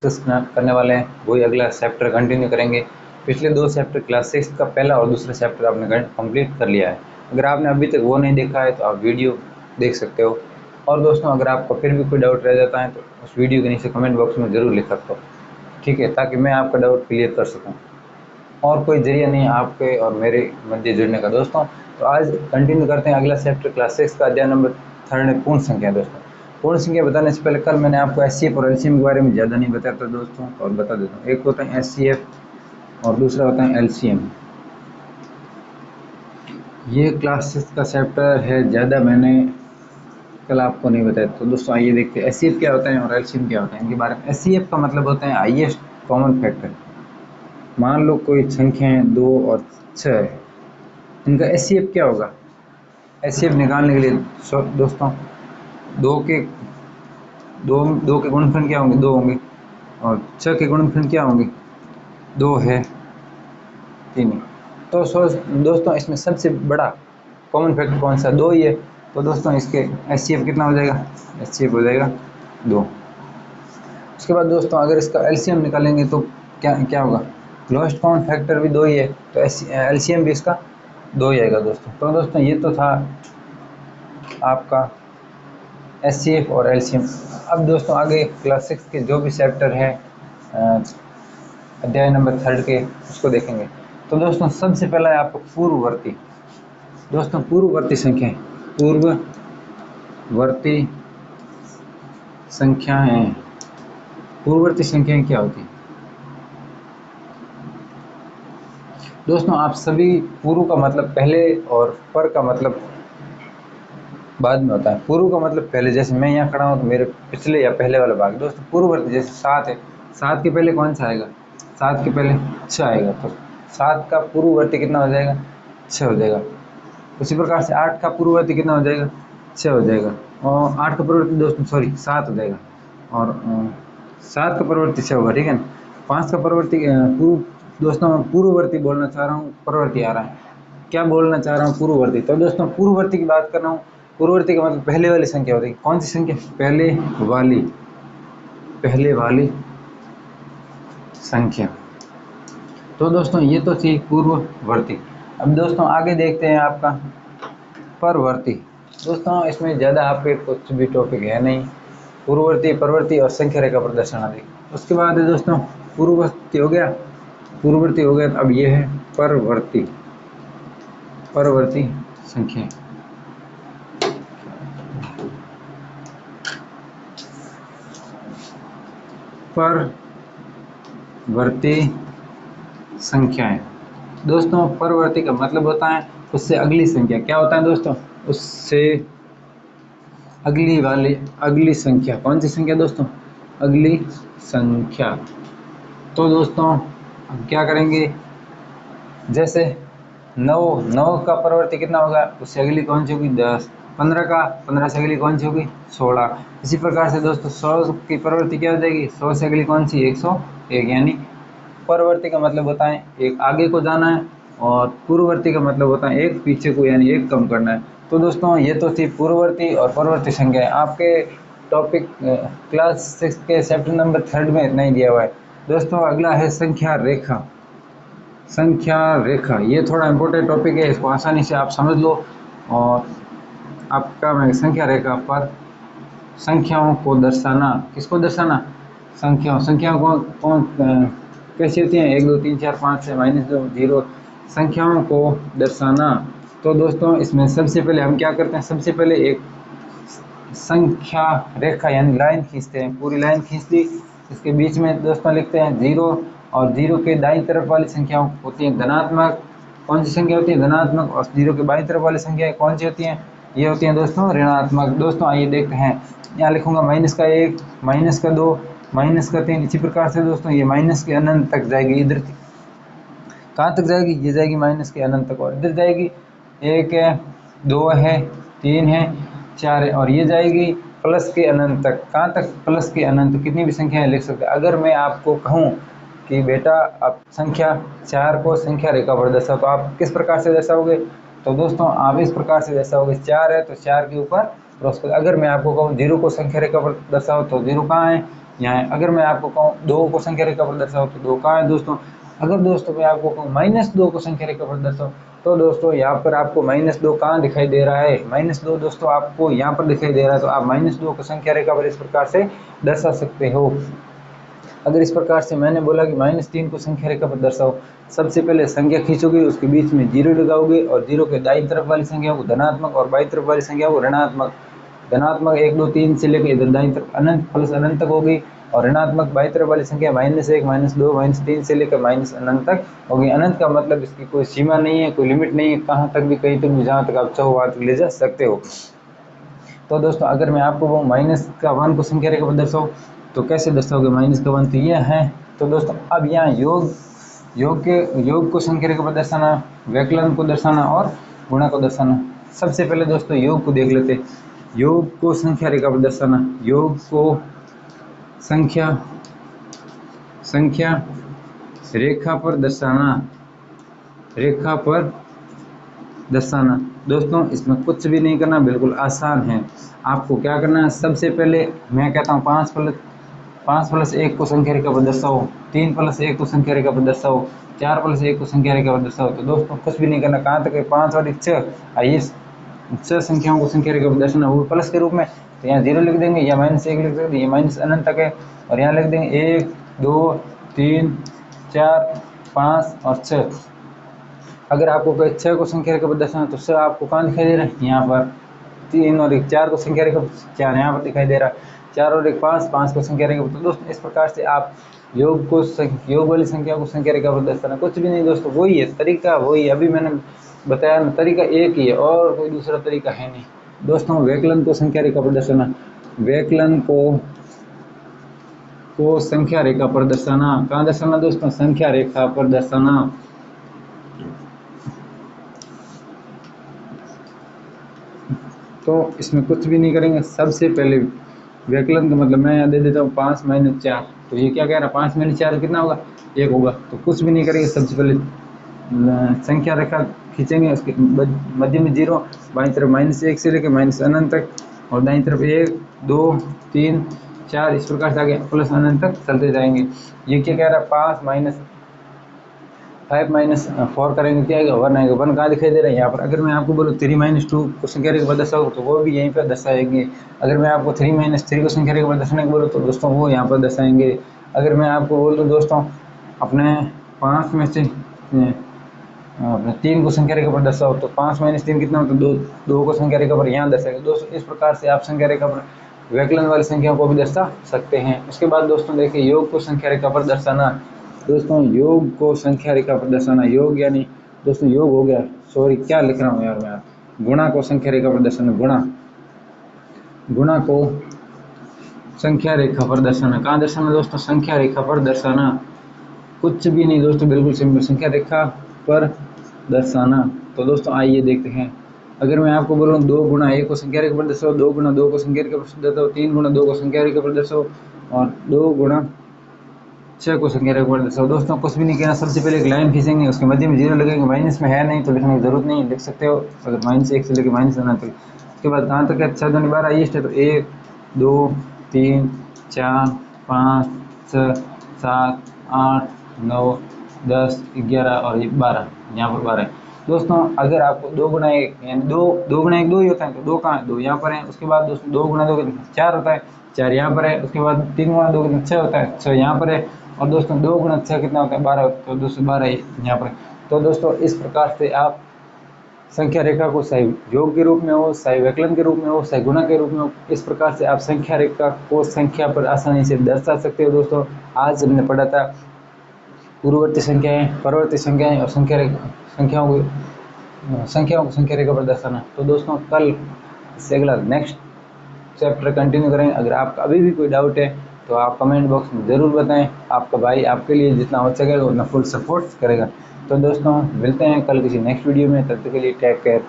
Discuss करने वाले हैं, वही अगला चैप्टर कंटिन्यू करेंगे। पिछले 2 चैप्टर क्लास 6 का पहला और दूसरा चैप्टर आपने कंप्लीट कर लिया है। अगर आपने अभी तक वो नहीं देखा है तो आप वीडियो देख सकते हो। और दोस्तों, अगर आपको फिर भी कोई डाउट रह जाता है तो उस वीडियो के नीचे कमेंट बॉक्स में ज़रूर लिख सकते हो, ठीक है, ताकि मैं आपका डाउट क्लियर कर सकूँ। और कोई जरिया नहीं है आपके और मेरे मध्य जुड़ने का दोस्तों। तो आज कंटिन्यू करते हैं अगला चैप्टर क्लास 6 का, अध्याय नंबर 3 है पूर्ण संख्या। दोस्तों, पूर्ण संख्या बताने से पहले कल मैंने आपको एचसीएफ और एलसीएम के बारे में ज़्यादा नहीं बताया था दोस्तों, और बता देता हूँ। एक होता है एचसीएफ और दूसरा होता है एलसीएम। ये क्लास 6 का चैप्टर है, ज़्यादा मैंने कल आपको नहीं बताया। तो दोस्तों आइए देखते हैं एचसीएफ क्या होता है और एलसीएम क्या होता है इनके बारे में। एचसीएफ का मतलब होता है हाईएस्ट कॉमन फैक्टर। मान लो कोई संख्याएं 2 और 6 है, इनका एचसीएफ क्या होगा। एचसीएफ निकालने के लिए दोस्तों दो के गुणनफल क्या होंगे, 2 होंगे, और 6 के गुणनफल क्या होंगे, 2 है, 3 है। तो दोस्तों इसमें सबसे बड़ा कॉमन फैक्टर कौन सा, 2 ही है। तो दोस्तों इसके एचसीएफ कितना हो जाएगा, एचसीएफ हो जाएगा 2। उसके बाद दोस्तों अगर इसका एलसीएम निकालेंगे तो क्या क्या होगा, लोएस्ट कॉमन फैक्टर भी 2 ही है, तो एलसीएम भी इसका 2 ही आएगा दोस्तों। तो दोस्तों ये तो था आपका एचसीएफ और एलसीएम। अब दोस्तों आगे क्लास 6 के जो भी चैप्टर है अध्याय नंबर 3 के, उसको देखेंगे। तो दोस्तों सबसे पहला है आपको पूर्ववर्ती। दोस्तों पूर्ववर्ती संख्याएं, पूर्ववर्ती संख्याएं, पूर्ववर्ती संख्याएं क्या होती है दोस्तों। आप सभी, पूर्व का मतलब पहले और पर का मतलब बाद में होता है। पूर्व का मतलब पहले, जैसे मैं यहाँ खड़ा हूँ तो मेरे पिछले या पहले वाला भाग। दोस्तों पूर्ववर्ती जैसे 7 है, 7 के पहले कौन सा आएगा, 7 के पहले 6 आएगा, तो 7 का पूर्ववर्ती कितना हो जाएगा, 6 हो जाएगा। उसी प्रकार से 8 का पूर्ववर्ती कितना हो जाएगा, 6 हो जाएगा। और 8 का पूर्ववर्ती दोस्तों 7 हो जाएगा, और 7 का पूर्ववर्ती 6 होगा, ठीक है ना। 5 का पूर्ववर्ती दोस्तों पूर्ववर्ती बोलना चाह रहा हूँ, पूर्ववर्ती आ रहा है, क्या बोलना चाह रहा हूँ, पूर्ववर्ती। तो दोस्तों पूर्ववर्ती की बात कर रहा हूँ। पूर्ववर्ती का मतलब पहले वाली संख्या होती है। कौन सी संख्या, पहले वाली संख्या। तो दोस्तों ये तो थी पूर्ववर्ती। अब दोस्तों आगे देखते हैं आपका परवर्ती। दोस्तों इसमें ज़्यादा आपके कुछ भी टॉपिक है नहीं, पूर्ववर्ती, परवर्ती और संख्या रेखा प्रदर्शन आदि। उसके बाद है दोस्तों पूर्ववर्ती हो गया, पूर्ववर्ती हो गया। अब ये है परवर्ती, परवर्ती संख्या। परवर्ती संख्याएं। दोस्तों परवर्ती का मतलब होता है उससे अगली संख्या। क्या होता है दोस्तों, उससे अगली संख्या। कौन सी संख्या दोस्तों, अगली संख्या। तो दोस्तों हम क्या करेंगे, जैसे 9 का परवर्ती कितना होगा, उससे अगली कौन सी होगी, 10। 15 से अगली कौन सी होगी, 16। इसी प्रकार से दोस्तों 100 की परवर्ती क्या हो जाएगी, 100 से अगली कौन सी, 101। यानी परवर्ती का मतलब होता है एक आगे को जाना है, और पूर्ववर्ती का मतलब होता है एक पीछे को, यानी एक कम करना है। तो दोस्तों ये तो थी पूर्ववर्ती और परवर्ती संख्याएं। आपके टॉपिक क्लास 6 के चैप्टर नंबर 3 में इतना ही दिया हुआ है दोस्तों। अगला है संख्या रेखा। संख्या रेखा ये थोड़ा इम्पोर्टेंट टॉपिक है, इसको आसानी से आप समझ लो। और आपका मैं संख्या रेखा पर संख्याओं को दर्शाना, किसको दर्शाना, संख्याओं को कौन कैसी होती हैं, 1 2 3 4 5 6 -2 0 संख्याओं को दर्शाना। तो दोस्तों इसमें सबसे पहले हम क्या करते हैं, सबसे पहले एक संख्या रेखा यानी लाइन खींचते हैं, पूरी लाइन खींच ली। इसके बीच में दोस्तों लिखते हैं 0, और 0 के दाईं तरफ वाली संख्याओं होती हैं धनात्मक। कौन सी संख्या होती है, धनात्मक। और 0 के बाईं तरफ वाली संख्याएं कौन सी होती हैं, ये होती हैं दोस्तों ऋणात्मक। दोस्तों आइए देखते हैं, यहाँ लिखूंगा -1, -2, -3। इसी प्रकार से दोस्तों ये माइनस के अनंत तक जाएगी। इधर कहाँ तक जाएगी, ये जाएगी माइनस के अनंत तक, और इधर जाएगी 1 है, 2 है, 3 है, 4 है, और ये जाएगी प्लस के अनंत तक। कहाँ तक, प्लस के अनंत। कितनी भी संख्याएं लिख सकते हैं। अगर मैं आपको कहूँ कि बेटा आप संख्या 4 को संख्या रेखा पर दर्शाओ, तो आप किस प्रकार से दर्शाओगे, तो दोस्तों आप इस प्रकार से दर्शाओगे। 4 है तो 4 के ऊपर क्रॉस कर। अगर मैं आपको कहूँ 0 को संख्या रेखा पर दर्शाओ, तो 0 कहाँ है, यहाँ है। अगर मैं आपको कहूँ 2 को संख्या रेखा पर दर्शाओ तो 2 कहाँ है दोस्तों। अगर दोस्तों मैं आपको कहूँ -2 को संख्या रेखा पर दर्शाओ तो दोस्तों यहाँ पर आपको -2 कहाँ दिखाई दे रहा है, -2 दोस्तों आपको यहाँ पर दिखाई दे रहा है। तो आप -2 को संख्या रेखा पर इस प्रकार से दर्शा सकते हो। अगर इस प्रकार से मैंने बोला कि -3 को संख्या रेखा पर दर्शाओ, सबसे पहले संख्या खींचोगे, उसके बीच में 0 लगाओगे और 0 के दाईं तरफ वाली संख्या को धनात्मक और बाईं तरफ वाली संख्या को ऋणात्मक। धनात्मक 1 2 3 से लेकर इधर दाईं तरफ अनंत प्लस अनंत तक होगी और ऋणात्मक बाईं तरफ वाली संख्या -1 -2 -3 से लेकर अनंत तक होगी। अनंत का मतलब इसकी कोई सीमा नहीं है, कोई लिमिट नहीं है, कहाँ तक भी कहीं तक भी जहाँ तक आप चाहो वहाँ तक ले जा सकते हो। तो दोस्तों अगर मैं आपको वो -1 को संख्या रेखा पर दर्शाऊं तो कैसे दर्शाओगे -1 तो यह है। तो दोस्तों अब यहाँ योग को संख्या रेखा पर दर्शाना, व्यकलन को दर्शाना और गुणा को दर्शाना। सबसे पहले दोस्तों योग को देख लेते। योग को संख्या रेखा पर दर्शाना, योग को संख्या रेखा पर दर्शाना। दोस्तों इसमें कुछ भी नहीं करना, बिल्कुल आसान है। आपको क्या करना है, सबसे पहले मैं कहता हूँ 5+1 को संख्या रेखा पर दर्शाओ, 3+1 को संख्या रेखा पर दर्शाओ, 4+1 को संख्या रेखा पर दर्शाओ। तो दोस्तों कुछ भी नहीं करना, कहाँ तक है 5 और 6, आइए 6 संख्याओं को संख्या रेखा पर दर्शाना वो प्लस के रूप में। तो यहाँ 0 लिख देंगे या -1 लिख देंगे, ये माइनस अनंत तक है और यहाँ लिख देंगे 1 2 3 4 5 और 6। अगर आपको कोई 6 को संख्या रेखा पर दर्शाना तो 6 आपको कहाँ दिखाई दे रहा है, यहाँ पर। 3 और 1 4 को संख्या रेखा पर 4 यहाँ पर दिखाई दे रहा है, 4 और 1 5 को संख्या रेखा पर। तो दोस्तों इस प्रकार से आप योग वाली संख्या को संख्या रेखा पर दर्शाना। कुछ भी नहीं दोस्तों, वही है तरीका, वही अभी मैंने बताया ना, तरीका एक ही है और कोई दूसरा तरीका है नहीं दोस्तों। व्यकलन को संख्या रेखा पर दर्शाना, व्यकलन को संख्या रेखा पर दर्शाना, कहाँ दर्शाना दोस्तों, संख्या रेखा पर दर्शाना। तो इसमें कुछ भी नहीं करेंगे, सबसे पहले व्यकलन का मतलब मैं यहाँ दे देता हूँ 5 - 4। तो ये क्या कह रहा है, 5 - 4 कितना होगा, 1 होगा। तो कुछ भी नहीं करेंगे, सबसे पहले संख्या रेखा खींचेंगे, उसके मध्य में 0, बाईं तरफ -1 से लेकर अनंत तक और दाईं तरफ 1 2 3 4 इस प्रकार से आगे प्लस अनंत तक चलते जाएंगे। ये क्या कह रहा है, 5 - 4 करेंगे क्या आएगा, 1 आएगा। 1 कहाँ दिखाई दे रहा है, यहाँ पर। अगर मैं आपको बोलूँ 3 - 2 को संख्या रेखा पर दर्शाओ तो वो भी यहीं पर दर्शाएंगे। अगर मैं आपको 3 - 3 को संख्या रेखा पर दर्शाने को बोलूँ तो दोस्तों वो यहाँ पर दर्शाएंगे। अगर मैं आपको बोलूँ दोस्तों अपने 5 में से अपने 3 को संख्या रेखा पर दर्शाओ तो 5 - 3 कितना होता है, 2 को संख्या रेखा पर यहाँ दर्शाएंगे। दोस्तों इस प्रकार से आप संख्या रेखा पर व्यकलन वाली संख्या को भी दर्शा सकते हैं। उसके बाद दोस्तों देखिए योग को संख्या रेखा पर दर्शाना। दोस्तों योग को संख्या रेखा पर दर्शाना, योग यानी दोस्तों योग हो गया, सॉरी क्या लिख रहा हूँ यार मैं। गुणा को संख्या रेखा पर दर्शाना, गुणा को संख्या रेखा पर दर्शाना। कहाँ दर्शाना दोस्तों, संख्या रेखा पर दर्शाना। कुछ भी नहीं दोस्तों, बिल्कुल सिंपल, संख्या रेखा पर दर्शाना। तो दोस्तों आइए देखते हैं। अगर मैं आपको बोलूँ 2 गुणा 1 को संख्या रेखा पर दर्शाओ, 2 गुणा 2 को संख्या रेखा पर दर्शाओ, 3 गुणा 2 को संख्या रेखा पर दर्शाओ और 2 गुणा 6 को संख्या रेखा पर दर्शाओ। दोस्तों कुछ भी नहीं कहना, सबसे पहले एक लाइन खींचेंगे, उसके मध्य में 0 लगेंगे। माइनस में है नहीं तो लिखने की जरूरत नहीं, लिख सकते हो अगर -1 से लेकर -1 तक। उसके बाद कहाँ तक है, 6 2 12 ये स्टेप, 1 2 3 4 5 6 7 8 9 10 11 और 12, यहाँ पर 12 है। दोस्तों अगर आपको 2 गुणा 1 यानी 2 गुणा 1 2 ही होता है, तो 2 कहाँ है, 2 यहाँ पर है। उसके बाद दोस्तों 2 गुणा 2 4 होता है, 4 यहाँ पर है। उसके बाद 3 गुणा 2 6 होता है, 6 यहाँ पर है। और दोस्तों 2 गुणा 6 कितना होता है, 12, तो दोस्तों 12 यहाँ पर। तो दोस्तों इस प्रकार से आप संख्या रेखा को चाहे योग के रूप में हो, चाहे व्यकलन के रूप में हो, चाहे गुणा के रूप में हो, इस प्रकार से आप संख्या रेखा को संख्या पर आसानी से दर्शा सकते हो। दोस्तों आज हमने पढ़ा था पूर्ववर्ती संख्याएं, परवर्ती संख्याएं और संख्याओं को संख्या रेखा पर दर्शाना। तो दोस्तों कल से अगला नेक्स्ट चैप्टर कंटिन्यू करेंगे। अगर आपका अभी भी कोई डाउट है तो आप कमेंट बॉक्स में ज़रूर बताएं। आपका भाई आपके लिए जितना हो सकेगा उतना फुल सपोर्ट करेगा। तो दोस्तों मिलते हैं कल किसी नेक्स्ट वीडियो में, तब तक के लिए टेक केयर।